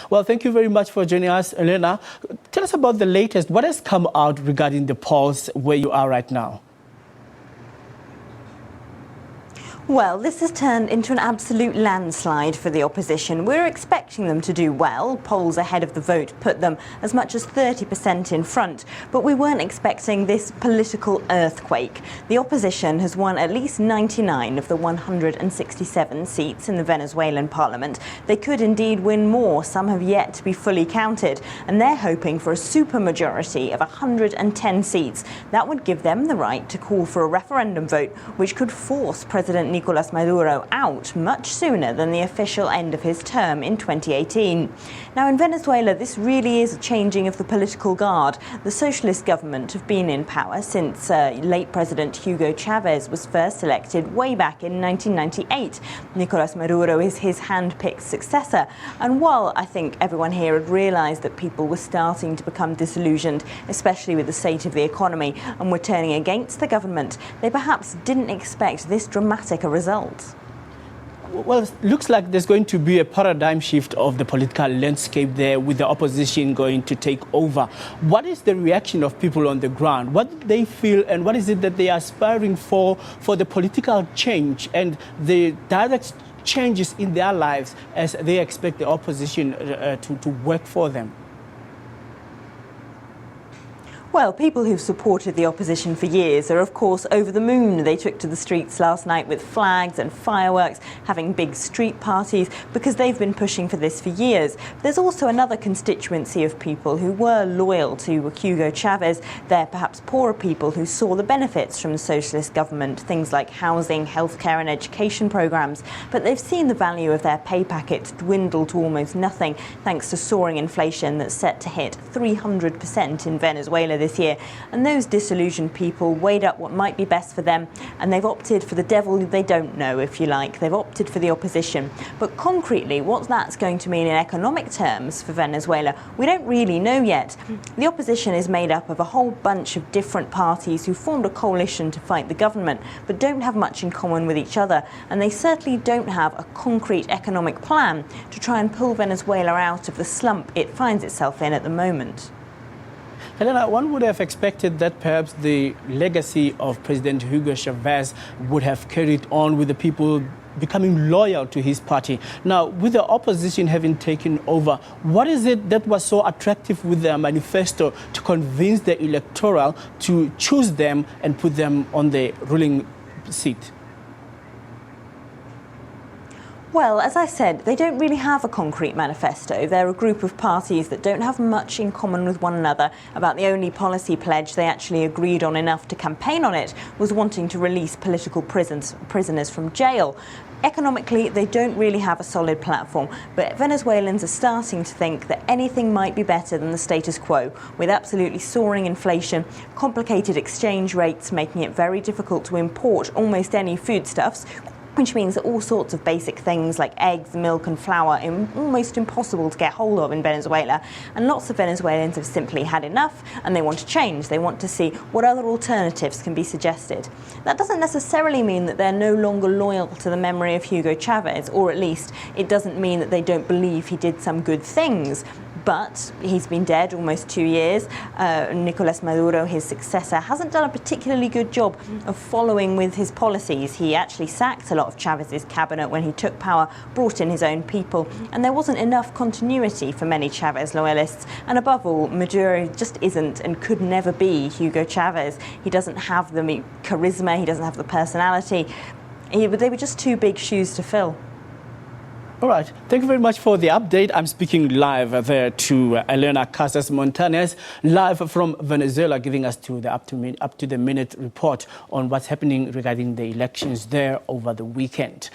Well, thank you very much for joining us, Elena. Tell us about the latest. What has come out regarding the polls where you are right now? Well, this has turned into an absolute landslide for the opposition. We're expecting them to do well. Polls ahead of the vote put them as much as 30% in front. But we weren't expecting this political earthquake. The opposition has won at least 99 of the 167 seats in the Venezuelan parliament. They could indeed win more. Some have yet to be fully counted. And they're hoping for a supermajority of 110 seats. That would give them the right to call for a referendum vote, which could force President Nicolas Maduro out much sooner than the official end of his term in 2018. Now, in Venezuela, this really is a changing of the political guard. The socialist government have been in power since late President Hugo Chavez was first elected way back in 1998. Nicolas Maduro is his hand-picked successor. And while I think everyone here had realised that people were starting to become disillusioned, especially with the state of the economy, and were turning against the government, they perhaps didn't expect this dramatic a result. Well, it looks like there's going to be a paradigm shift of the political landscape there, with the opposition going to take over. What is the reaction of people on the ground? What do they feel, and what is it that they are aspiring for the political change and the direct changes in their lives as they expect the opposition to work for them? Well, people who've supported the opposition for years are, of course, over the moon. They took to the streets last night with flags and fireworks, having big street parties, because they've been pushing for this for years. There's also another constituency of people who were loyal to Hugo Chavez. They're perhaps poorer people who saw the benefits from the socialist government, things like housing, healthcare and education programs. But they've seen the value of their pay packets dwindle to almost nothing, thanks to soaring inflation that's set to hit 300% in Venezuela this year. And those disillusioned people weighed up what might be best for them, and they've opted for the devil they don't know, if you like. They've opted for the opposition. But concretely, what that's going to mean in economic terms for Venezuela, we don't really know yet. The opposition is made up of a whole bunch of different parties who formed a coalition to fight the government, but don't have much in common with each other. And they certainly don't have a concrete economic plan to try and pull Venezuela out of the slump it finds itself in at the moment. Elena, one would have expected that perhaps the legacy of President Hugo Chavez would have carried on with the people becoming loyal to his party. Now, with the opposition having taken over, what is it that was so attractive with their manifesto to convince the electoral to choose them and put them on the ruling seat? Well, as I said, they don't really have a concrete manifesto. They're a group of parties that don't have much in common with one another. About the only policy pledge they actually agreed on enough to campaign on it was wanting to release political prisoners from jail. Economically, they don't really have a solid platform, but Venezuelans are starting to think that anything might be better than the status quo, with absolutely soaring inflation, complicated exchange rates making it very difficult to import almost any foodstuffs, which means that all sorts of basic things like eggs, milk and flour are almost impossible to get hold of in Venezuela. And lots of Venezuelans have simply had enough and they want to change. They want to see what other alternatives can be suggested. That doesn't necessarily mean that they're no longer loyal to the memory of Hugo Chavez, or at least it doesn't mean that they don't believe he did some good things. But he's been dead almost 2 years. Nicolas Maduro, his successor, hasn't done a particularly good job of following with his policies. He actually sacked a lot of Chavez's cabinet when he took power, brought in his own people, and there wasn't enough continuity for many Chavez loyalists. And above all, Maduro just isn't and could never be Hugo Chavez. He doesn't have the charisma, he doesn't have the personality. They were just too big shoes to fill. All right. Thank you very much for the update. I'm speaking live there to Elena Casas-Montanez, live from Venezuela, giving us the up-to-the-minute report on what's happening regarding the elections there over the weekend.